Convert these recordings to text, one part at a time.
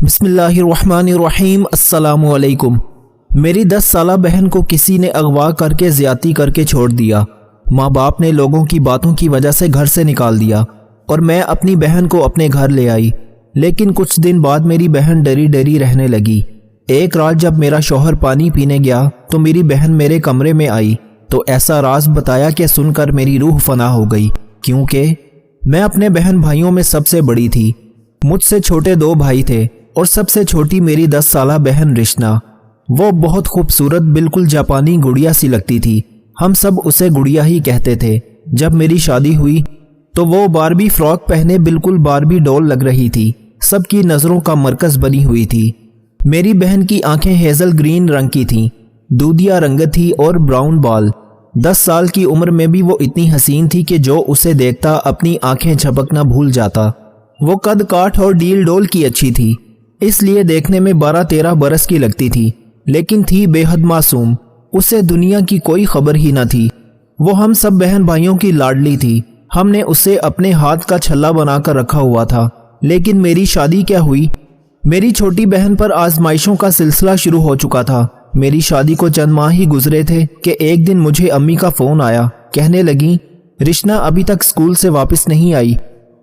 بسم اللہ الرحمن الرحیم۔ السلام علیکم۔ میری 10 سالہ بہن کو کسی نے اغوا کر کے زیادتی کر کے چھوڑ دیا۔ ماں باپ نے لوگوں کی باتوں کی وجہ سے گھر سے نکال دیا اور میں اپنی بہن کو اپنے گھر لے آئی، لیکن کچھ دن بعد میری بہن ڈری ڈری رہنے لگی۔ ایک رات جب میرا شوہر پانی پینے گیا تو میری بہن میرے کمرے میں آئی تو ایسا راز بتایا کہ سن کر میری روح فنا ہو گئی، کیونکہ میں اپنے بہن بھائیوں میں سب سے بڑی تھی۔ مجھ سے چھوٹے 2 بھائی تھے اور سب سے چھوٹی میری 10 سالہ بہن رشنا۔ وہ بہت خوبصورت بالکل جاپانی گڑیا سی لگتی تھی، ہم سب اسے گڑیا ہی کہتے تھے۔ جب میری شادی ہوئی تو وہ باربی فراک پہنے بالکل باربی ڈول لگ رہی تھی، سب کی نظروں کا مرکز بنی ہوئی تھی۔ میری بہن کی آنکھیں ہیزل گرین رنگ کی تھیں، دودھیا رنگت تھی اور براؤن بال۔ 10 سال کی عمر میں بھی وہ اتنی حسین تھی کہ جو اسے دیکھتا اپنی آنکھیں جھپکنا بھول جاتا۔ وہ قد کاٹ اور ڈیل ڈول کی اچھی تھی، اس لیے دیکھنے میں 12-13 برس کی لگتی تھی، لیکن تھی بے حد معصوم۔ اسے دنیا کی کوئی خبر ہی نہ تھی۔ وہ ہم سب بہن بھائیوں کی لاڈلی تھی۔ ہم نے اسے اپنے ہاتھ کا چھلا بنا کر رکھا ہوا تھا۔ لیکن میری شادی کیا ہوئی؟ میری چھوٹی بہن پر آزمائشوں کا سلسلہ شروع ہو چکا تھا۔ میری شادی کو چند ماہ ہی گزرے تھے کہ ایک دن مجھے امی کا فون آیا، کہنے لگیں رشنا ابھی تک اسکول سے واپس نہیں آئی۔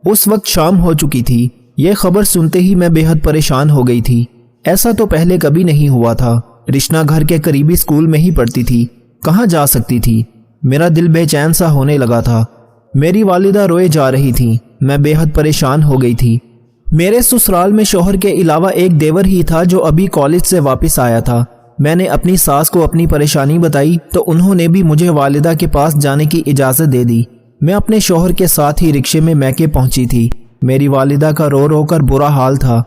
اس وقت شام ہو چکی تھی۔ یہ خبر سنتے ہی میں بے حد پریشان ہو گئی تھی۔ ایسا تو پہلے کبھی نہیں ہوا تھا۔ رشنا گھر کے قریبی اسکول میں ہی پڑھتی تھی، کہاں جا سکتی تھی؟ میرا دل بے چین سا ہونے لگا تھا۔ میری والدہ روئے جا رہی تھی، میں بے حد پریشان ہو گئی تھی۔ میرے سسرال میں شوہر کے علاوہ ایک دیور ہی تھا جو ابھی کالج سے واپس آیا تھا۔ میں نے اپنی ساس کو اپنی پریشانی بتائی تو انہوں نے بھی مجھے والدہ کے پاس جانے کی اجازت دے دی۔ میں اپنے شوہر کے ساتھ ہی رکشے میں میکے پہنچی تھی۔ میری والدہ کا رو رو کر برا حال تھا۔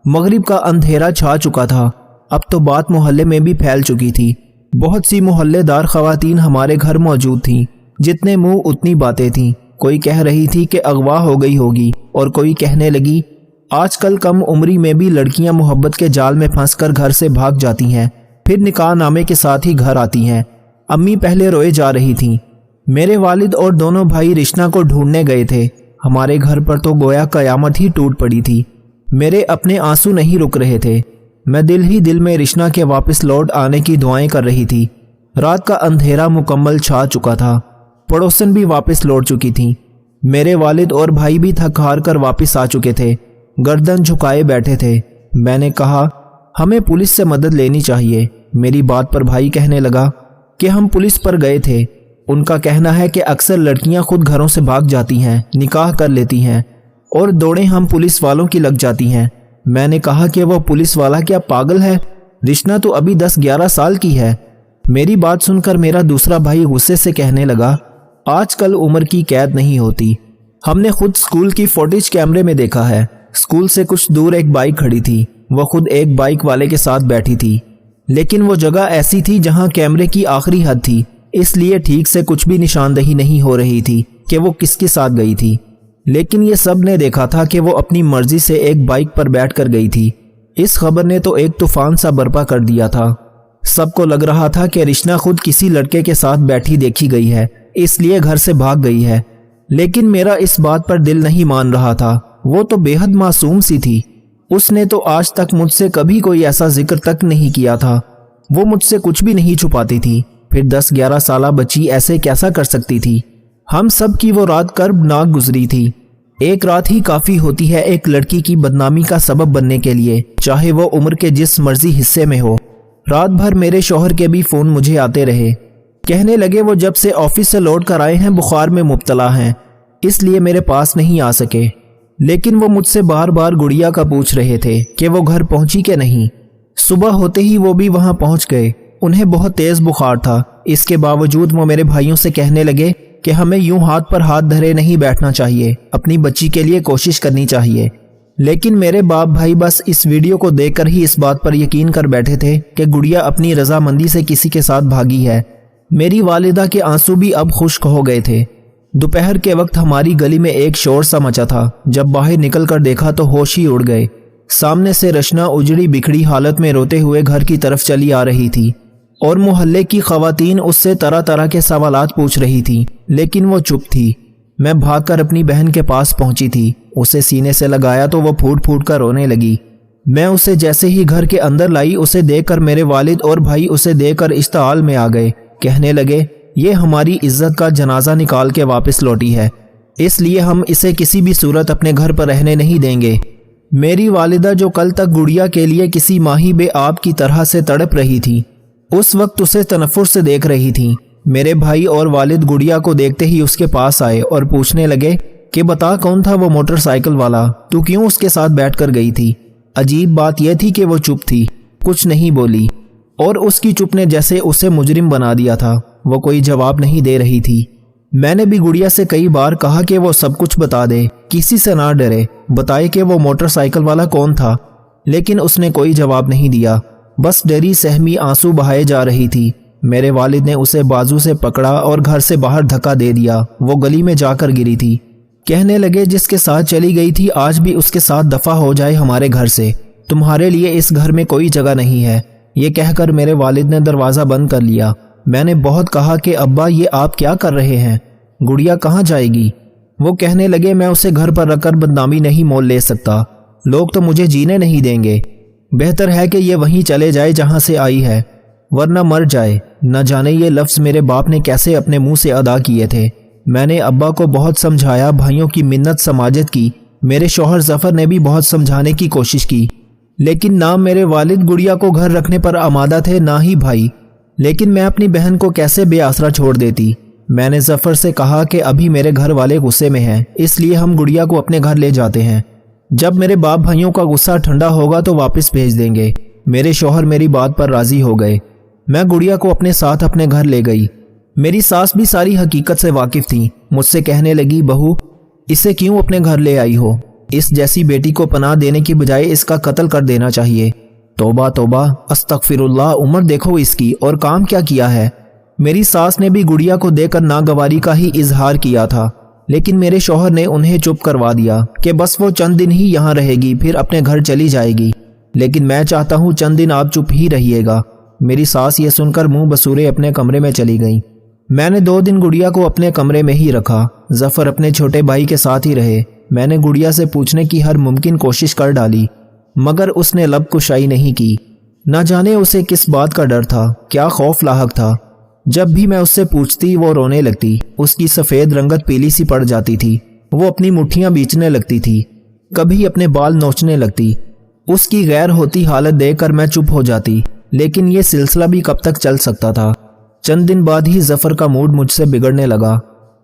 مغرب کا اندھیرا چھا چکا تھا، اب تو بات محلے میں بھی پھیل چکی تھی۔ بہت سی محلے دار خواتین ہمارے گھر موجود تھیں، جتنے منہ اتنی باتیں تھیں۔ کوئی کہہ رہی تھی کہ اغوا ہو گئی ہوگی اور کوئی کہنے لگی آج کل کم عمری میں بھی لڑکیاں محبت کے جال میں پھنس کر گھر سے بھاگ جاتی ہیں، پھر نکاح نامے کے ساتھ ہی گھر آتی ہیں۔ امی پہلے روئے جا رہی تھیں۔ میرے والد اور دونوں بھائی رشنا کو ڈھونڈنے گئے تھے۔ ہمارے گھر پر تو گویا قیامت ہی ٹوٹ پڑی تھی۔ میرے اپنے آنسو نہیں رک رہے تھے۔ میں دل ہی دل میں رشنا کے واپس لوٹ آنے کی دعائیں کر رہی تھی۔ رات کا اندھیرا مکمل چھا چکا تھا، پڑوسن بھی واپس لوٹ چکی تھیں۔ میرے والد اور بھائی بھی تھک ہار کر واپس آ چکے تھے، گردن جھکائے بیٹھے تھے۔ میں نے کہا ہمیں پولیس سے مدد لینی چاہیے۔ میری بات پر بھائی کہنے لگا کہ ہم پولیس پر گئے تھے، ان کا کہنا ہے کہ اکثر لڑکیاں خود گھروں سے بھاگ جاتی ہیں، نکاح کر لیتی ہیں اور دوڑیں ہم پولیس والوں کی لگ جاتی ہیں۔ میں نے کہا کہ وہ پولیس والا کیا پاگل ہے؟ رشنا تو ابھی 10-11 سال کی ہے۔ میری بات سن کر میرا دوسرا بھائی غصے سے کہنے لگا آج کل عمر کی قید نہیں ہوتی۔ ہم نے خود اسکول کی فوٹیج کیمرے میں دیکھا ہے، اسکول سے کچھ دور ایک بائک کھڑی تھی، وہ خود ایک بائک والے کے ساتھ بیٹھی تھی، لیکن وہ جگہ ایسی تھی جہاں کیمرے کی آخری حد تھی، اس لیے ٹھیک سے کچھ بھی نشاندہی نہیں ہو رہی تھی کہ وہ کس کے ساتھ گئی تھی۔ لیکن یہ سب نے دیکھا تھا کہ وہ اپنی مرضی سے ایک بائک پر بیٹھ کر گئی تھی۔ اس خبر نے تو ایک طوفان سا برپا کر دیا تھا۔ سب کو لگ رہا تھا کہ رشنا خود کسی لڑکے کے ساتھ بیٹھی دیکھی گئی ہے، اس لیے گھر سے بھاگ گئی ہے۔ لیکن میرا اس بات پر دل نہیں مان رہا تھا۔ وہ تو بے حد معصوم سی تھی، اس نے تو آج تک مجھ سے کبھی کوئی ایسا ذکر تک نہیں کیا تھا۔ وہ مجھ سے کچھ بھی نہیں چھپاتی تھی، پھر 10-11 سالہ بچی ایسے کیسا کر سکتی تھی؟ ہم سب کی وہ رات کربناک گزری تھی۔ ایک رات ہی کافی ہوتی ہے ایک لڑکی کی بدنامی کا سبب بننے کے لیے، چاہے وہ عمر کے جس مرضی حصے میں ہو۔ رات بھر میرے شوہر کے بھی فون مجھے آتے رہے، کہنے لگے وہ جب سے آفس سے لوٹ کر آئے ہیں بخار میں مبتلا ہیں، اس لیے میرے پاس نہیں آ سکے۔ لیکن وہ مجھ سے بار بار گڑیا کا پوچھ رہے تھے کہ وہ گھر پہنچی کہ نہیں۔ صبح ہوتے ہی وہ بھی وہاں پہنچ گئے۔ انہیں بہت تیز بخار تھا، اس کے باوجود وہ میرے بھائیوں سے کہنے لگے کہ ہمیں یوں ہاتھ پر ہاتھ دھرے نہیں بیٹھنا چاہیے، اپنی بچی کے لیے کوشش کرنی چاہیے۔ لیکن میرے باپ بھائی بس اس ویڈیو کو دیکھ کر ہی اس بات پر یقین کر بیٹھے تھے کہ گڑیا اپنی رضامندی سے کسی کے ساتھ بھاگی ہے۔ میری والدہ کے آنسو بھی اب خشک ہو گئے تھے۔ دوپہر کے وقت ہماری گلی میں ایک شور سا مچا تھا، جب باہر نکل کر دیکھا تو ہوش ہی اڑ گئے۔ سامنے سے رشنا اجڑی بکھڑی حالت میں روتے ہوئے گھر کی طرف چلی آ رہی تھی اور محلے کی خواتین اس سے طرح طرح کے سوالات پوچھ رہی تھیں، لیکن وہ چپ تھی۔ میں بھاگ کر اپنی بہن کے پاس پہنچی تھی، اسے سینے سے لگایا تو وہ پھوٹ پھوٹ کر رونے لگی۔ میں اسے جیسے ہی گھر کے اندر لائی اسے دیکھ کر میرے والد اور بھائی اسے دیکھ کر اشتعال میں آ گئے، کہنے لگے یہ ہماری عزت کا جنازہ نکال کے واپس لوٹی ہے، اس لیے ہم اسے کسی بھی صورت اپنے گھر پر رہنے نہیں دیں گے۔ میری والدہ جو کل تک گڑیا کے لیے کسی ماہی بے آب کی طرح سے تڑپ رہی تھی، اس وقت اسے تنفر سے دیکھ رہی تھی۔ میرے بھائی اور والد گڑیا کو دیکھتے ہی اس کے پاس آئے اور پوچھنے لگے کہ بتا کون تھا وہ موٹر سائیکل والا، تو کیوں اس کے ساتھ بیٹھ کر گئی تھی؟ عجیب بات یہ تھی کہ وہ چپ تھی، کچھ نہیں بولی، اور اس کی چپ نے جیسے اسے مجرم بنا دیا تھا۔ وہ کوئی جواب نہیں دے رہی تھی۔ میں نے بھی گڑیا سے کئی بار کہا کہ وہ سب کچھ بتا دے، کسی سے نہ ڈرے، بتائے کہ وہ موٹر سائیکل والا کون تھا، لیکن اس نے کوئی جواب نہیں دیا، بس ڈری سہمی آنسو بہائے جا رہی تھی۔ میرے والد نے اسے بازو سے پکڑا اور گھر سے باہر دھکا دے دیا۔ وہ گلی میں جا کر گری تھی۔ کہنے لگے جس کے ساتھ چلی گئی تھی آج بھی اس کے ساتھ دفع ہو جائے ہمارے گھر سے، تمہارے لیے اس گھر میں کوئی جگہ نہیں ہے۔ یہ کہہ کر میرے والد نے دروازہ بند کر لیا۔ میں نے بہت کہا کہ ابا یہ آپ کیا کر رہے ہیں، گڑیا کہاں جائے گی؟ وہ کہنے لگے میں اسے گھر پر رکھ کر بدنامی نہیں مول لے سکتا، لوگ تو مجھے جینے نہیں دیں گے، بہتر ہے کہ یہ وہیں چلے جائے جہاں سے آئی ہے، ورنہ مر جائے۔ نہ جانے یہ لفظ میرے باپ نے کیسے اپنے منہ سے ادا کیے تھے۔ میں نے ابا کو بہت سمجھایا، بھائیوں کی منت سماجت کی، میرے شوہر ظفر نے بھی بہت سمجھانے کی کوشش کی، لیکن نہ میرے والد گڑیا کو گھر رکھنے پر آمادہ تھے نہ ہی بھائی۔ لیکن میں اپنی بہن کو کیسے بے آسرا چھوڑ دیتی؟ میں نے ظفر سے کہا کہ ابھی میرے گھر والے غصے میں ہیں، اس لیے ہم گڑیا کو اپنے گھر لے جاتے ہیں، جب میرے باپ بھائیوں کا غصہ ٹھنڈا ہوگا تو واپس بھیج دیں گے۔ میرے شوہر میری بات پر راضی ہو گئے۔ میں گڑیا کو اپنے ساتھ اپنے گھر لے گئی۔ میری ساس بھی ساری حقیقت سے واقف تھی۔ مجھ سے کہنے لگی بہو اسے کیوں اپنے گھر لے آئی ہو؟ اس جیسی بیٹی کو پناہ دینے کی بجائے اس کا قتل کر دینا چاہیے۔ توبہ توبہ، استغفر اللہ، عمر دیکھو اس کی، اور کام کیا کیا ہے۔ میری ساس نے بھی گڑیا کو دے کر ناگواری کا ہی اظہار کیا تھا، لیکن میرے شوہر نے انہیں چپ کروا دیا کہ بس وہ چند دن ہی یہاں رہے گی پھر اپنے گھر چلی جائے گی، لیکن میں چاہتا ہوں چند دن آپ چپ ہی رہیے گا۔ میری ساس یہ سن کر منہ بسورے اپنے کمرے میں چلی گئیں۔ میں نے 2 دن گڑیا کو اپنے کمرے میں ہی رکھا۔ ظفر اپنے چھوٹے بھائی کے ساتھ ہی رہے۔ میں نے گڑیا سے پوچھنے کی ہر ممکن کوشش کر ڈالی، مگر اس نے لب کشائی نہیں کی۔ نہ جانے اسے کس بات کا ڈر تھا، کیا خوف لاحق تھا۔ جب بھی میں اس سے پوچھتی وہ رونے لگتی، اس کی سفید رنگت پیلی سی پڑ جاتی تھی، وہ اپنی مٹھیاں بیچنے لگتی تھی، کبھی اپنے بال نوچنے لگتی۔ اس کی غیر ہوتی حالت دیکھ کر میں چپ ہو جاتی، لیکن یہ سلسلہ بھی کب تک چل سکتا تھا۔ چند دن بعد ہی ظفر کا موڈ مجھ سے بگڑنے لگا۔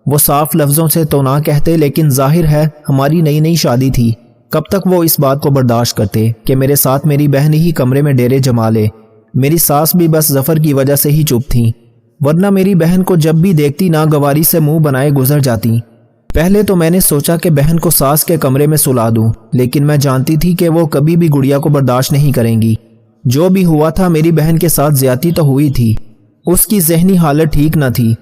وہ صاف لفظوں سے تو نہ کہتے، لیکن ظاہر ہے ہماری نئی نئی شادی تھی، کب تک وہ اس بات کو برداشت کرتے کہ میرے ساتھ میری بہن ہی کمرے میں ڈیرے جما لے۔ میری ساس بھی بس ظفر کی وجہ سے ہی چپ تھیں، ورنہ میری بہن کو جب بھی دیکھتی ناگواری سے منہ بنائے گزر جاتی۔ پہلے تو میں نے سوچا کہ بہن کو ساس کے کمرے میں سلا دوں، لیکن میں جانتی تھی کہ وہ کبھی بھی گڑیا کو برداشت نہیں کریں گی۔ جو بھی ہوا تھا میری بہن کے ساتھ زیادتی تو ہوئی تھی، اس کی ذہنی حالت ٹھیک نہ تھی،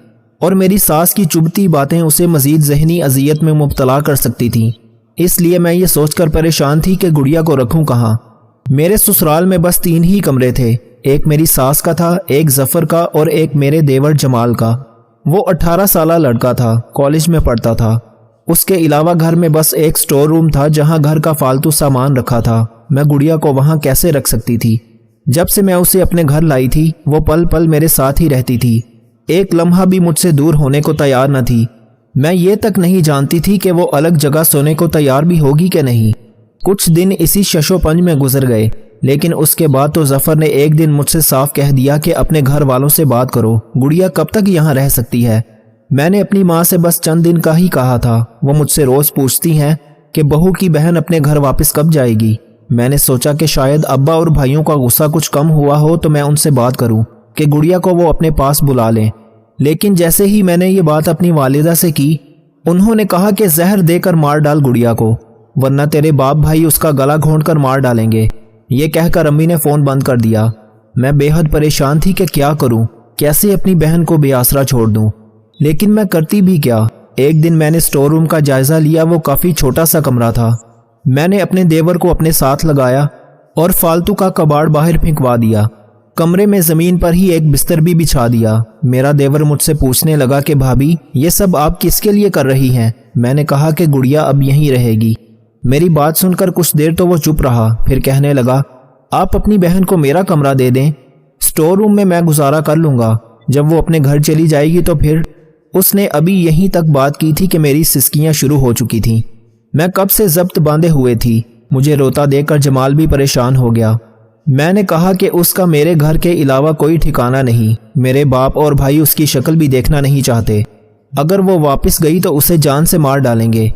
اور میری ساس کی چبھتی باتیں اسے مزید ذہنی اذیت میں مبتلا کر سکتی تھیں۔ اس لیے میں یہ سوچ کر پریشان تھی کہ گڑیا کو رکھوں کہاں۔ میرے سسرال میں بس 3 ہی کمرے تھے، ایک میری ساس کا تھا، ایک ظفر کا، اور ایک میرے دیور جمال کا۔ وہ 18 سالہ لڑکا تھا، کالج میں پڑھتا تھا۔ اس کے علاوہ گھر میں بس ایک سٹور روم تھا جہاں گھر کا فالتو سامان رکھا تھا۔ میں گڑیا کو وہاں کیسے رکھ سکتی تھی؟ جب سے میں اسے اپنے گھر لائی تھی وہ پل پل میرے ساتھ ہی رہتی تھی، ایک لمحہ بھی مجھ سے دور ہونے کو تیار نہ تھی۔ میں یہ تک نہیں جانتی تھی کہ وہ الگ جگہ سونے کو تیار بھی ہوگی کہ نہیں۔ کچھ دن اسی شش و پنج میں گزر گئے، لیکن اس کے بعد تو ظفر نے ایک دن مجھ سے صاف کہہ دیا کہ اپنے گھر والوں سے بات کرو، گڑیا کب تک یہاں رہ سکتی ہے۔ میں نے اپنی ماں سے بس چند دن کا ہی کہا تھا۔ وہ مجھ سے روز پوچھتی ہیں کہ بہو کی بہن اپنے گھر واپس کب جائے گی۔ میں نے سوچا کہ شاید ابا اور بھائیوں کا غصہ کچھ کم ہوا ہو تو میں ان سے بات کروں کہ گڑیا کو وہ اپنے پاس بلا لیں، لیکن جیسے ہی میں نے یہ بات اپنی والدہ سے کی، انہوں نے کہا کہ زہر دے کر مار ڈال گڑیا کو، ورنہ تیرے باپ بھائی اس کا گلا گھونٹ کر مار ڈالیں گے۔ یہ کہہ کر امی نے فون بند کر دیا۔ میں بے حد پریشان تھی کہ کیا کروں، کیسے اپنی بہن کو بے آسرا چھوڑ دوں، لیکن میں کرتی بھی کیا۔ ایک دن میں نے سٹور روم کا جائزہ لیا، وہ کافی چھوٹا سا کمرہ تھا۔ میں نے اپنے دیور کو اپنے ساتھ لگایا اور فالتو کا کباڑ باہر پھینکوا دیا۔ کمرے میں زمین پر ہی ایک بستر بھی بچھا دیا۔ میرا دیور مجھ سے پوچھنے لگا کہ بھابھی یہ سب آپ کس کے لیے کر رہی ہیں؟ میں نے کہا کہ گڑیا اب یہیں رہے گی۔ میری بات سن کر کچھ دیر تو وہ چپ رہا، پھر کہنے لگا آپ اپنی بہن کو میرا کمرہ دے دیں، اسٹور روم میں میں گزارا کر لوں گا، جب وہ اپنے گھر چلی جائے گی تو پھر۔ اس نے ابھی یہیں تک بات کی تھی کہ میری سسکیاں شروع ہو چکی تھیں۔ میں کب سے ضبط باندھے ہوئے تھی، مجھے روتا دیکھ کر جمال بھی پریشان ہو گیا۔ میں نے کہا کہ اس کا میرے گھر کے علاوہ کوئی ٹھکانہ نہیں، میرے باپ اور بھائی اس کی شکل بھی دیکھنا نہیں چاہتے، اگر وہ واپس گئی تو اسے جان سے مار ڈالیں گے،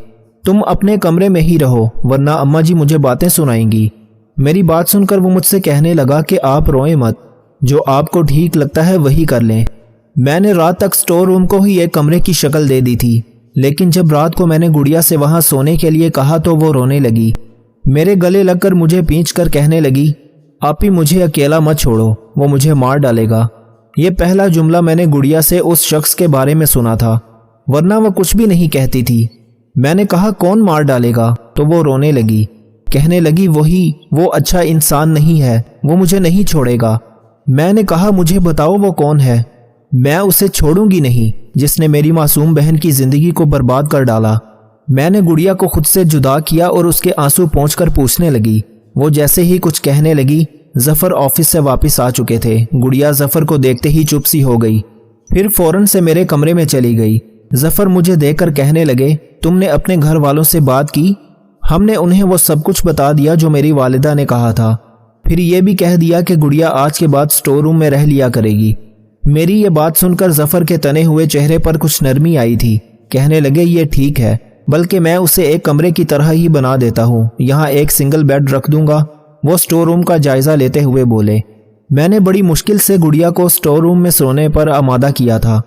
تم اپنے کمرے میں ہی رہو ورنہ اماں جی مجھے باتیں سنائیں گی۔ میری بات سن کر وہ مجھ سے کہنے لگا کہ آپ روئیں مت، جو آپ کو ٹھیک لگتا ہے وہی کر لیں۔ میں نے رات تک اسٹور روم کو ہی ایک کمرے کی شکل دے دی تھی، لیکن جب رات کو میں نے گڑیا سے وہاں سونے کے لیے کہا تو وہ رونے لگی، میرے گلے لگ کر مجھے پینچ کر کہنے لگی آپ ہی مجھے اکیلا مت چھوڑو، وہ مجھے مار ڈالے گا۔ یہ پہلا جملہ میں نے گڑیا سے اس شخص کے بارے میں سنا تھا، ورنہ وہ کچھ بھی نہیں کہتی تھی۔ میں نے کہا کون مار ڈالے گا، تو وہ رونے لگی، کہنے لگی وہی، وہ اچھا انسان نہیں ہے، وہ مجھے نہیں چھوڑے گا۔ میں نے کہا مجھے بتاؤ وہ کون ہے، میں اسے چھوڑوں گی نہیں جس نے میری معصوم بہن کی زندگی کو برباد کر ڈالا۔ میں نے گڑیا کو خود سے جدا کیا اور اس کے آنسو پونچھ کر پوچھنے لگی۔ وہ جیسے ہی کچھ کہنے لگی، ظفر آفس سے واپس آ چکے تھے۔ گڑیا ظفر کو دیکھتے ہی چپ سی ہو گئی، پھر فوراً سے میرے کمرے میں چلی گئی۔ ظفر مجھے دیکھ کر کہنے لگے تم نے اپنے گھر والوں سے بات کی؟ ہم نے انہیں وہ سب کچھ بتا دیا جو میری والدہ نے کہا تھا، پھر یہ بھی کہہ دیا کہ گڑیا آج کے بعد اسٹور روم میں رہ لیا کرے گی۔ میری یہ بات سن کر ظفر کے تنے ہوئے چہرے پر کچھ نرمی آئی تھی، کہنے لگے یہ ٹھیک ہے، بلکہ میں اسے ایک کمرے کی طرح ہی بنا دیتا ہوں، یہاں ایک سنگل بیڈ رکھ دوں گا۔ وہ اسٹور روم کا جائزہ لیتے ہوئے بولے۔ میں نے بڑی مشکل سے گڑیا کو اسٹور روم میں سونے پر آمادہ کیا تھا۔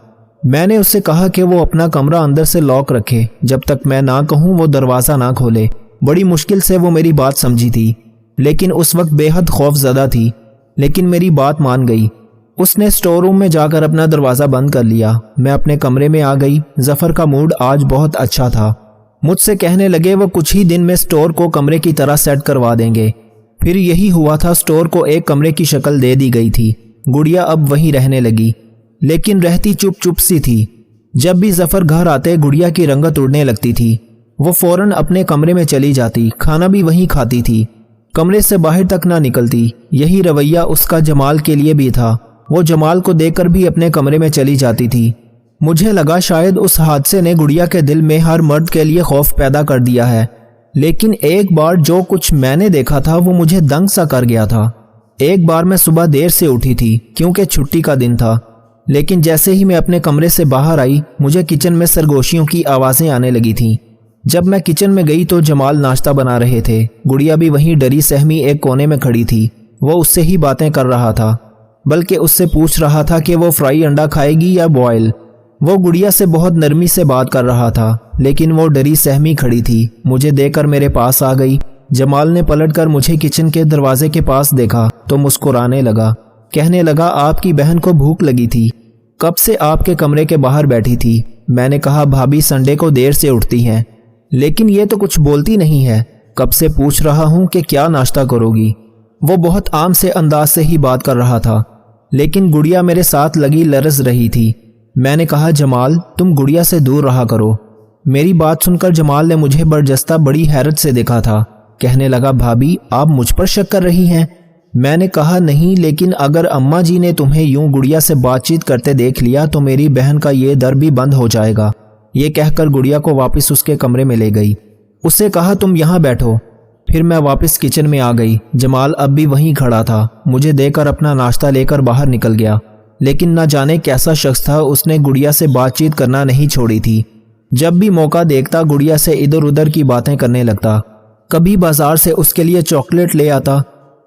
میں نے اسے کہا کہ وہ اپنا کمرہ اندر سے لاک رکھے، جب تک میں نہ کہوں وہ دروازہ نہ کھولے۔ بڑی مشکل سے وہ میری بات سمجھی تھی، لیکن اس وقت بے حد خوف زدہ تھی، لیکن میری بات مان گئی۔ اس نے اسٹور روم میں جا کر اپنا دروازہ بند کر لیا۔ میں اپنے کمرے میں آ گئی۔ ظفر کا موڈ آج بہت اچھا تھا، مجھ سے کہنے لگے وہ کچھ ہی دن میں اسٹور کو کمرے کی طرح سیٹ کروا دیں گے۔ پھر یہی ہوا تھا، اسٹور کو ایک کمرے کی شکل دے دی گئی تھی۔ گڑیا اب وہیں رہنے لگی، لیکن رہتی چپ چپ سی تھی۔ جب بھی ظفر گھر آتے گڑیا کی رنگت اڑنے لگتی تھی، وہ فوراً اپنے کمرے میں چلی جاتی، کھانا بھی وہیں کھاتی تھی، کمرے سے باہر تک نہ نکلتی۔ یہی رویہ اس کا جمال کے لیے بھی تھا، وہ جمال کو دیکھ کر بھی اپنے کمرے میں چلی جاتی تھی۔ مجھے لگا شاید اس حادثے نے گڑیا کے دل میں ہر مرد کے لیے خوف پیدا کر دیا ہے، لیکن ایک بار جو کچھ میں نے دیکھا تھا وہ مجھے دنگ سا کر گیا تھا۔ ایک بار میں صبح دیر سے اٹھی تھی کیونکہ چھٹی کا دن تھا، لیکن جیسے ہی میں اپنے کمرے سے باہر آئی مجھے کچن میں سرگوشیوں کی آوازیں آنے لگی تھیں۔ جب میں کچن میں گئی تو جمال ناشتہ بنا رہے تھے، گڑیا بھی وہیں ڈری سہمی ایک کونے میں کھڑی تھی۔ وہ اس سے ہی باتیں کر رہا تھا، بلکہ اس سے پوچھ رہا تھا کہ وہ فرائی انڈا کھائے گی یا بوائل۔ وہ گڑیا سے بہت نرمی سے بات کر رہا تھا، لیکن وہ ڈری سہمی کھڑی تھی۔ مجھے دیکھ کر میرے پاس آ گئی۔ جمال نے پلٹ کر مجھے کچن کے دروازے کے پاس دیکھا تو مسکرانے لگا، کہنے لگا آپ کی بہن کو بھوک لگی تھی، کب سے آپ کے کمرے کے باہر بیٹھی تھی۔ میں نے کہا بھابھی سنڈے کو دیر سے اٹھتی ہیں، لیکن یہ تو کچھ بولتی نہیں ہے، کب سے پوچھ رہا ہوں کہ کیا ناشتہ کرو گی۔ وہ بہت عام سے انداز سے ہی بات کر رہا تھا، لیکن گڑیا میرے ساتھ لگی لرز رہی تھی۔ میں نے کہا جمال تم گڑیا سے دور رہا کرو۔ میری بات سن کر جمال نے مجھے برجستہ بڑی حیرت سے دیکھا تھا، کہنے لگا بھابھی آپ مجھ پر شک کر رہی ہیں؟ میں نے کہا نہیں، لیکن اگر اماں جی نے تمہیں یوں گڑیا سے بات چیت کرتے دیکھ لیا تو میری بہن کا یہ در بھی بند ہو جائے گا۔ یہ کہہ کر گڑیا کو واپس اس کے کمرے میں لے گئی۔ اسے کہا تم یہاں بیٹھو۔ پھر میں واپس کچن میں آ گئی۔ جمال اب بھی وہیں کھڑا تھا، مجھے دیکھ کر اپنا ناشتہ لے کر باہر نکل گیا، لیکن نہ جانے کیسا شخص تھا، اس نے گڑیا سے بات چیت کرنا نہیں چھوڑی تھی۔ جب بھی موقع دیکھتا گڑیا سے ادھر ادھر کی باتیں کرنے لگتا، کبھی بازار سے اس کے لیے چاکلیٹ لے آتا۔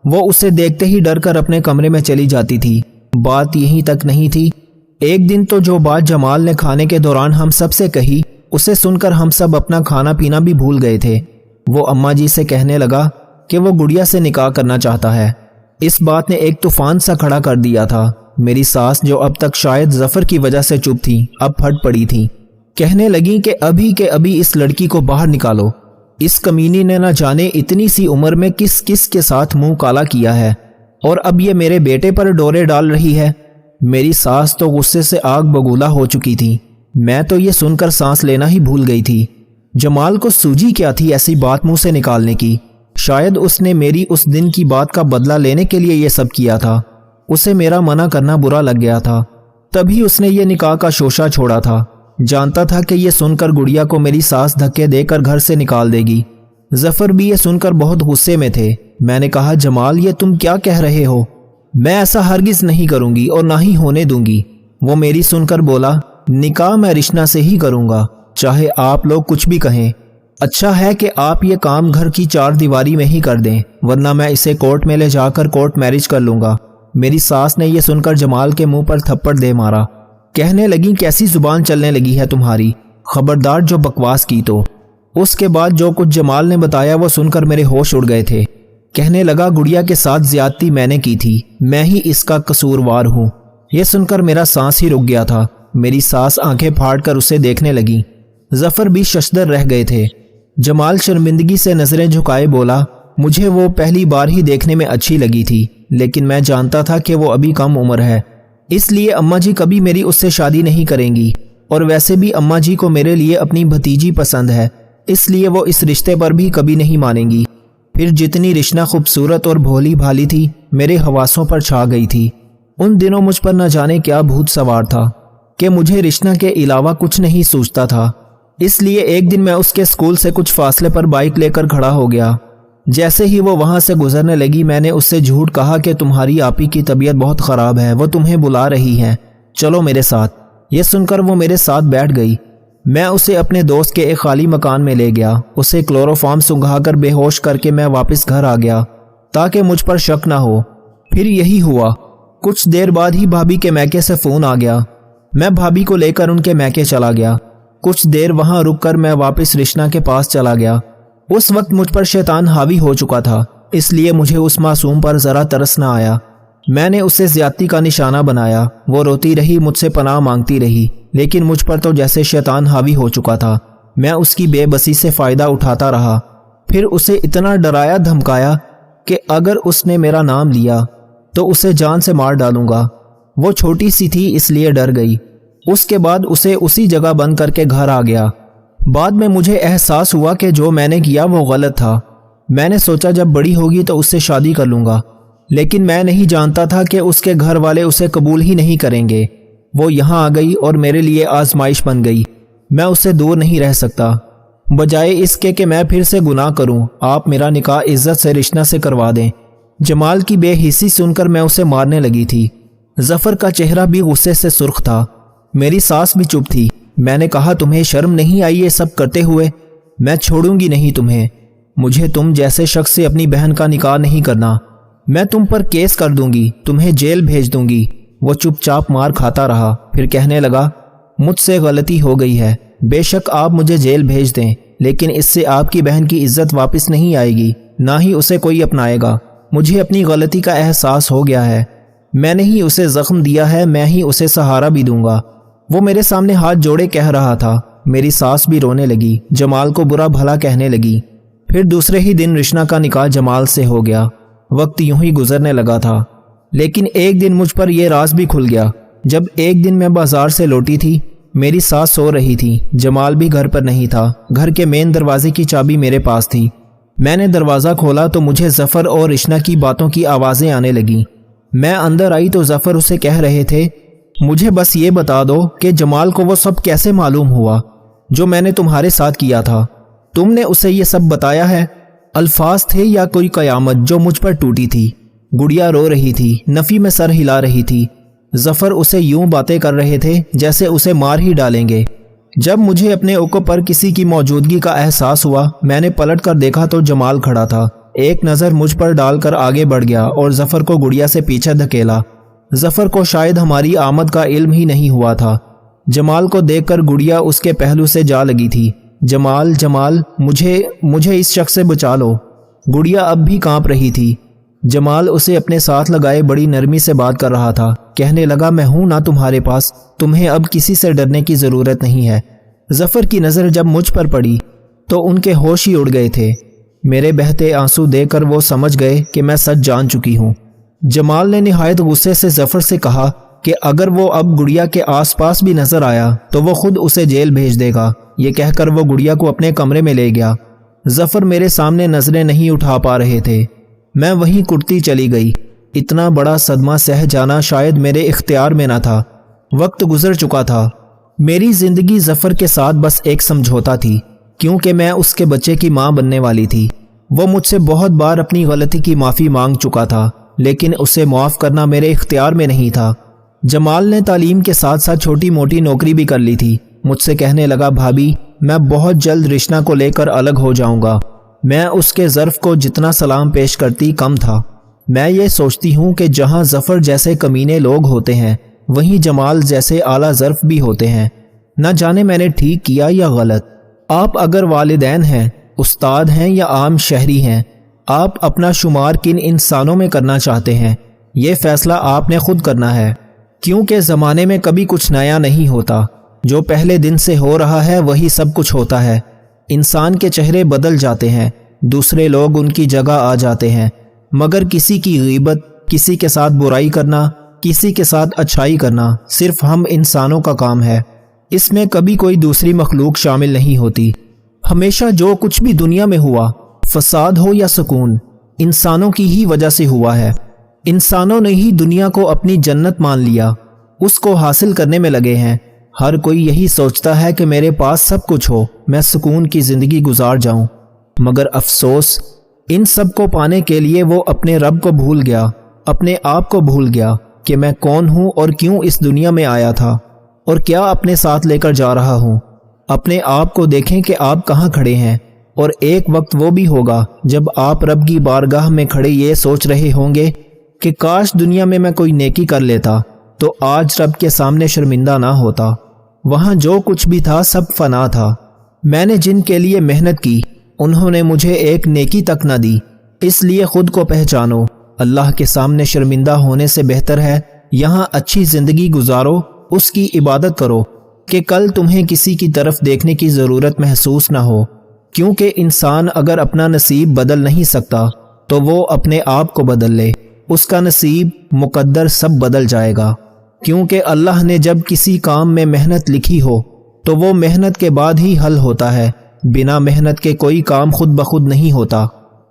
وہ اسے دیکھتے ہی ڈر کر اپنے کمرے میں چلی جاتی تھی۔ بات یہیں تک نہیں تھی، ایک دن تو جو بات جمال نے کھانے کے دوران ہم سب سے کہی، اسے سن کر ہم سب اپنا کھانا پینا بھی بھول گئے تھے۔ وہ اماں جی سے کہنے لگا کہ وہ گڑیا سے نکاح کرنا چاہتا ہے۔ اس بات نے ایک طوفان سا کھڑا کر دیا تھا۔ میری ساس جو اب تک شاید ظفر کی وجہ سے چپ تھی، اب پھٹ پڑی تھی، کہنے لگیں کہ ابھی اس لڑکی کو باہر نکالو، اس کمینی نے نہ جانے اتنی سی عمر میں کس کس کے ساتھ منہ کالا کیا ہے، اور اب یہ میرے بیٹے پر ڈورے ڈال رہی ہے۔ میری ساس تو غصے سے آگ بگولا ہو چکی تھی۔ میں تو یہ سن کر سانس لینا ہی بھول گئی تھی۔ جمال کو سوجی کیا تھی ایسی بات منہ سے نکالنے کی؟ شاید اس نے میری اس دن کی بات کا بدلہ لینے کے لیے یہ سب کیا تھا۔ اسے میرا منع کرنا برا لگ گیا تھا، تبھی اس نے یہ نکاح کا شوشہ چھوڑا تھا۔ جانتا تھا کہ یہ سن کر گڑیا کو میری ساس دھکے دے کر گھر سے نکال دے گی۔ ظفر بھی یہ سن کر بہت غصے میں تھے۔ میں نے کہا جمال یہ تم کیا کہہ رہے ہو؟ میں ایسا ہرگز نہیں کروں گی اور نہ ہی ہونے دوں گی۔ وہ میری سن کر بولا نکاح میں رشنا سے ہی کروں گا، چاہے آپ لوگ کچھ بھی کہیں۔ اچھا ہے کہ آپ یہ کام گھر کی چار دیواری میں ہی کر دیں، ورنہ میں اسے کورٹ میں لے جا کر کورٹ میرج کر لوں گا۔ میری ساس نے یہ سن کر جمال کے منہ پر تھپڑ دے مارا۔ کہنے لگی کیسی زبان چلنے لگی ہے تمہاری، خبردار جو بکواس کی تو۔ اس کے بعد جو کچھ جمال نے بتایا وہ سن کر میرے ہوش اڑ گئے تھے۔ کہنے لگا گڑیا کے ساتھ زیادتی میں نے کی تھی، میں ہی اس کا قصوروار ہوں۔ یہ سن کر میرا سانس ہی رک گیا تھا۔ میری ساس آنکھیں پھاڑ کر اسے دیکھنے لگی۔ ظفر بھی ششدر رہ گئے تھے۔ جمال شرمندگی سے نظریں جھکائے بولا مجھے وہ پہلی بار ہی دیکھنے میں اچھی لگی تھی، لیکن میں جانتا تھا کہ وہ ابھی کم عمر ہے، اس لیے اماں جی کبھی میری اس سے شادی نہیں کریں گی، اور ویسے بھی اماں جی کو میرے لیے اپنی بھتیجی پسند ہے، اس لیے وہ اس رشتے پر بھی کبھی نہیں مانیں گی۔ پھر جتنی رشنا خوبصورت اور بھولی بھالی تھی میرے حواسوں پر چھا گئی تھی۔ ان دنوں مجھ پر نہ جانے کیا بھوت سوار تھا کہ مجھے رشنا کے علاوہ کچھ نہیں سوچتا تھا۔ اس لیے ایک دن میں اس کے اسکول سے کچھ فاصلے پر بائک لے کر کھڑا ہو گیا۔ جیسے ہی وہ وہاں سے گزرنے لگی میں نے اس سے جھوٹ کہا کہ تمہاری آپی کی طبیعت بہت خراب ہے، وہ تمہیں بلا رہی ہے، چلو میرے ساتھ۔ یہ سن کر وہ میرے ساتھ بیٹھ گئی۔ میں اسے اپنے دوست کے ایک خالی مکان میں لے گیا۔ اسے کلوروفارم سنگھا کر بے ہوش کر کے میں واپس گھر آ گیا تاکہ مجھ پر شک نہ ہو۔ پھر یہی ہوا۔ کچھ دیر بعد ہی بھابھی کے میکے سے فون آ گیا۔ میں بھابھی کو لے کر ان کے میکے چلا گیا۔ کچھ دیر وہاں رک کر میں واپس رشنا کے پاس چلا گیا۔ اس وقت مجھ پر شیطان حاوی ہو چکا تھا، اس لیے مجھے اس معصوم پر ذرا ترس نہ آیا۔ میں نے اسے زیادتی کا نشانہ بنایا۔ وہ روتی رہی، مجھ سے پناہ مانگتی رہی، لیکن مجھ پر تو جیسے شیطان حاوی ہو چکا تھا۔ میں اس کی بے بسی سے فائدہ اٹھاتا رہا۔ پھر اسے اتنا ڈرایا دھمکایا کہ اگر اس نے میرا نام لیا تو اسے جان سے مار ڈالوں گا۔ وہ چھوٹی سی تھی اس لیے ڈر گئی۔ اس کے بعد اسے اسی جگہ بند کر کے گھر آ گیا۔ بعد میں مجھے احساس ہوا کہ جو میں نے کیا وہ غلط تھا۔ میں نے سوچا جب بڑی ہوگی تو اس سے شادی کر لوں گا، لیکن میں نہیں جانتا تھا کہ اس کے گھر والے اسے قبول ہی نہیں کریں گے۔ وہ یہاں آ گئی اور میرے لیے آزمائش بن گئی۔ میں اس سے دور نہیں رہ سکتا۔ بجائے اس کے کہ میں پھر سے گناہ کروں، آپ میرا نکاح عزت سے رشنا سے کروا دیں۔ جمال کی بے حسی سن کر میں اسے مارنے لگی تھی۔ ظفر کا چہرہ بھی غصے سے سرخ تھا۔ میری ساس بھی چپ تھی۔ میں نے کہا تمہیں شرم نہیں آئی یہ سب کرتے ہوئے؟ میں چھوڑوں گی نہیں تمہیں۔ مجھے تم جیسے شخص سے اپنی بہن کا نکاح نہیں کرنا۔ میں تم پر کیس کر دوں گی، تمہیں جیل بھیج دوں گی۔ وہ چپ چاپ مار کھاتا رہا، پھر کہنے لگا مجھ سے غلطی ہو گئی ہے، بے شک آپ مجھے جیل بھیج دیں، لیکن اس سے آپ کی بہن کی عزت واپس نہیں آئے گی، نہ ہی اسے کوئی اپنائے گا۔ مجھے اپنی غلطی کا احساس ہو گیا ہے۔ میں نے ہی اسے زخم دیا ہے، میں ہی اسے سہارا بھی دوں گا۔ وہ میرے سامنے ہاتھ جوڑے کہہ رہا تھا۔ میری ساس بھی رونے لگی، جمال کو برا بھلا کہنے لگی۔ پھر دوسرے ہی دن رشنا کا نکاح جمال سے ہو گیا۔ وقت یوں ہی گزرنے لگا تھا، لیکن ایک دن مجھ پر یہ راز بھی کھل گیا۔ جب ایک دن میں بازار سے لوٹی تھی، میری ساس سو رہی تھی، جمال بھی گھر پر نہیں تھا۔ گھر کے مین دروازے کی چابی میرے پاس تھی۔ میں نے دروازہ کھولا تو مجھے ظفر اور رشنا کی باتوں کی آوازیں آنے لگیں۔ میں اندر آئی تو ظفر اسے کہہ رہے تھے مجھے بس یہ بتا دو کہ جمال کو وہ سب کیسے معلوم ہوا جو میں نے تمہارے ساتھ کیا تھا؟ تم نے اسے یہ سب بتایا ہے؟ الفاظ تھے یا کوئی قیامت جو مجھ پر ٹوٹی تھی؟ گڑیا رو رہی تھی، نفی میں سر ہلا رہی تھی۔ ظفر اسے یوں باتیں کر رہے تھے جیسے اسے مار ہی ڈالیں گے۔ جب مجھے اپنے اوقوں پر کسی کی موجودگی کا احساس ہوا، میں نے پلٹ کر دیکھا تو جمال کھڑا تھا۔ ایک نظر مجھ پر ڈال کر آگے بڑھ گیا اور ظفر کو گڑیا سے پیچھے دھکیلا۔ ظفر کو شاید ہماری آمد کا علم ہی نہیں ہوا تھا۔ جمال کو دیکھ کر گڑیا اس کے پہلو سے جا لگی تھی۔ جمال جمال، مجھے اس شخص سے بچا لو۔ گڑیا اب بھی کانپ رہی تھی۔ جمال اسے اپنے ساتھ لگائے بڑی نرمی سے بات کر رہا تھا۔ کہنے لگا میں ہوں نا تمہارے پاس، تمہیں اب کسی سے ڈرنے کی ضرورت نہیں ہے۔ ظفر کی نظر جب مجھ پر پڑی تو ان کے ہوش ہی اڑ گئے تھے۔ میرے بہتے آنسو دیکھ کر وہ سمجھ گئے کہ میں سچ جان چکی ہوں۔ جمال نے نہایت غصے سے ظفر سے کہا کہ اگر وہ اب گڑیا کے آس پاس بھی نظر آیا تو وہ خود اسے جیل بھیج دے گا۔ یہ کہہ کر وہ گڑیا کو اپنے کمرے میں لے گیا۔ ظفر میرے سامنے نظریں نہیں اٹھا پا رہے تھے۔ میں وہیں کٹتی چلی گئی۔ اتنا بڑا صدمہ سہ جانا شاید میرے اختیار میں نہ تھا۔ وقت گزر چکا تھا۔ میری زندگی ظفر کے ساتھ بس ایک سمجھوتا تھی، کیونکہ میں اس کے بچے کی ماں بننے والی تھی۔ وہ مجھ سے بہت بار اپنی غلطی کی معافی مانگ چکا تھا، لیکن اسے معاف کرنا میرے اختیار میں نہیں تھا۔ جمال نے تعلیم کے ساتھ ساتھ چھوٹی موٹی نوکری بھی کر لی تھی۔ مجھ سے کہنے لگا، بھابی میں بہت جلد رشنہ کو لے کر الگ ہو جاؤں گا۔ میں اس کے ظرف کو جتنا سلام پیش کرتی کم تھا۔ میں یہ سوچتی ہوں کہ جہاں ظفر جیسے کمینے لوگ ہوتے ہیں وہیں جمال جیسے اعلیٰ ظرف بھی ہوتے ہیں۔ نہ جانے میں نے ٹھیک کیا یا غلط۔ آپ اگر والدین ہیں، استاد ہیں یا عام شہری ہیں، آپ اپنا شمار کن انسانوں میں کرنا چاہتے ہیں، یہ فیصلہ آپ نے خود کرنا ہے، کیونکہ زمانے میں کبھی کچھ نیا نہیں ہوتا۔ جو پہلے دن سے ہو رہا ہے وہی سب کچھ ہوتا ہے۔ انسان کے چہرے بدل جاتے ہیں، دوسرے لوگ ان کی جگہ آ جاتے ہیں، مگر کسی کی غیبت، کسی کے ساتھ برائی کرنا، کسی کے ساتھ اچھائی کرنا صرف ہم انسانوں کا کام ہے۔ اس میں کبھی کوئی دوسری مخلوق شامل نہیں ہوتی۔ ہمیشہ جو کچھ بھی دنیا میں ہوا، فساد ہو یا سکون، انسانوں کی ہی وجہ سے ہوا ہے۔ انسانوں نے ہی دنیا کو اپنی جنت مان لیا، اس کو حاصل کرنے میں لگے ہیں۔ ہر کوئی یہی سوچتا ہے کہ میرے پاس سب کچھ ہو، میں سکون کی زندگی گزار جاؤں، مگر افسوس ان سب کو پانے کے لیے وہ اپنے رب کو بھول گیا، اپنے آپ کو بھول گیا کہ میں کون ہوں اور کیوں اس دنیا میں آیا تھا اور کیا اپنے ساتھ لے کر جا رہا ہوں۔ اپنے آپ کو دیکھیں کہ آپ کہاں کھڑے ہیں، اور ایک وقت وہ بھی ہوگا جب آپ رب کی بارگاہ میں کھڑے یہ سوچ رہے ہوں گے کہ کاش دنیا میں میں کوئی نیکی کر لیتا تو آج رب کے سامنے شرمندہ نہ ہوتا۔ وہاں جو کچھ بھی تھا سب فنا تھا۔ میں نے جن کے لیے محنت کی انہوں نے مجھے ایک نیکی تک نہ دی۔ اس لیے خود کو پہچانو۔ اللہ کے سامنے شرمندہ ہونے سے بہتر ہے یہاں اچھی زندگی گزارو، اس کی عبادت کرو کہ کل تمہیں کسی کی طرف دیکھنے کی ضرورت محسوس نہ ہو، کیونکہ انسان اگر اپنا نصیب بدل نہیں سکتا تو وہ اپنے آپ کو بدل لے، اس کا نصیب مقدر سب بدل جائے گا۔ کیونکہ اللہ نے جب کسی کام میں محنت لکھی ہو تو وہ محنت کے بعد ہی حل ہوتا ہے، بنا محنت کے کوئی کام خود بخود نہیں ہوتا۔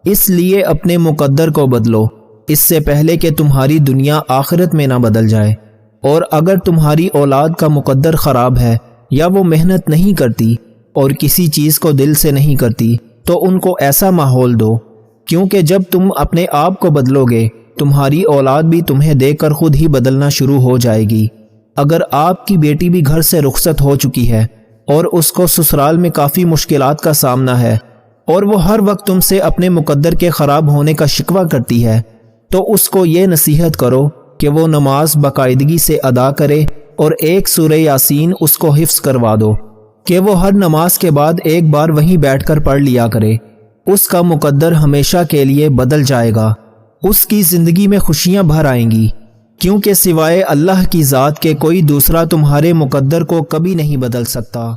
اس لیے اپنے مقدر کو بدلو اس سے پہلے کہ تمہاری دنیا آخرت میں نہ بدل جائے۔ اور اگر تمہاری اولاد کا مقدر خراب ہے یا وہ محنت نہیں کرتی اور کسی چیز کو دل سے نہیں کرتی تو ان کو ایسا ماحول دو، کیونکہ جب تم اپنے آپ کو بدلو گے تمہاری اولاد بھی تمہیں دیکھ کر خود ہی بدلنا شروع ہو جائے گی۔ اگر آپ کی بیٹی بھی گھر سے رخصت ہو چکی ہے اور اس کو سسرال میں کافی مشکلات کا سامنا ہے اور وہ ہر وقت تم سے اپنے مقدر کے خراب ہونے کا شکوہ کرتی ہے، تو اس کو یہ نصیحت کرو کہ وہ نماز باقاعدگی سے ادا کرے اور ایک سورہ یاسین اس کو حفظ کروا دو کہ وہ ہر نماز کے بعد ایک بار وہیں بیٹھ کر پڑھ لیا کرے۔ اس کا مقدر ہمیشہ کے لیے بدل جائے گا، اس کی زندگی میں خوشیاں بھر آئیں گی، کیونکہ سوائے اللہ کی ذات کے کوئی دوسرا تمہارے مقدر کو کبھی نہیں بدل سکتا۔